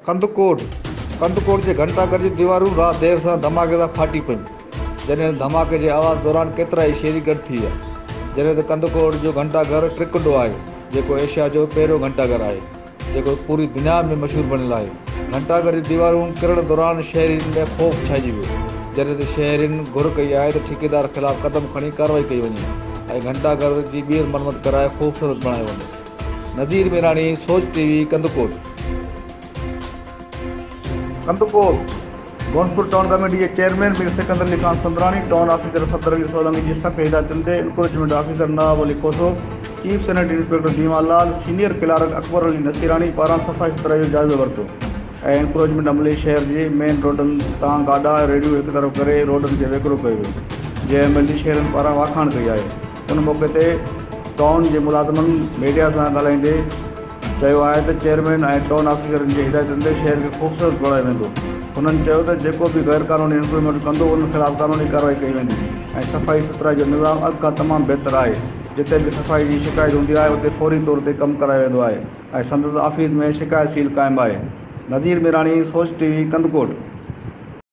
कंदकोट कंदकोट जे घंटाघर जी दीवारूं राति देर सां धमाके सां फाटी पयूं, जॾहिं धमाके जे आवाज़ दौरान केतिरा ई शहरी गॾु थी विया। जॾहिं त कंदकोट जो घंटाघर ट्रिकुंडो आहे, जेको एशिया जो पहिरियों घंटाघर आहे, जेको पूरी दुनिया में मशहूरु बणियलु आहे। घंटाघर जी दीवारूं किरण दौरान शहरीनि में ख़ौफ़ छाइजी वियो, जॾहिं त शहरीनि घुर कई आहे त ठेकेदार ख़िलाफ़ क़दम खणी कार्रवाई कई वञे ऐं घंटाघर जी ॿीहर मरमत कराए ख़ूबसूरत बणायो वञे। Nazir Mirani, Soch TV, Kandhkot. Kandhkot Ghouspur town committee के chairman Mir Sikandar Ali Khan Sandrani, town officer Safdar Ali Solangi जी सख्त हिदायतुनि ते encroachment officer Nawab Ali Koso, chief sanitary inspector Dima Lal, senior clerk Akbar Ali Nasirani पारां सफ़ाई सुथराई जो जाइज़ो वरितो ऐं एनक्रोचमेंट अमले शहर जे मेन रोडनि तां गाॾा रेडियो हिकु तरफ़ करे रोडनि खे वेकिरो कयो वियो, JMLD शहरनि पारां वाखाण कई आहे। उन मौक़े ते टाउन जे मुलाज़िमनि मीडिया सां ॻाल्हाईंदे चयो आहे त चेयरमैन ऐं टाउन ऑफिसरनि जे हिदायतुनि ते शहर खे ख़ूबसूरत बणायो वेंदो। उन्हनि चयो त जेको बि गैर क़ानूनी इंक्रोचमेंट कंदो उन ख़िलाफ़ क़ानूनी कार्रवाई कई वेंदी ऐं सफ़ाई सुथराई जो निज़ाम अॻु खां तमामु बहितरु आहे। जिते बि सफ़ाई जी शिकायत हूंदी आहे उते फौरी तौर ते कमु करायो वेंदो आहे ऐं संदसि ऑफिस में शिकायत सील क़ाइमु आहे। नज़ीर मीरानी, सोच टीवी, कंदकोट।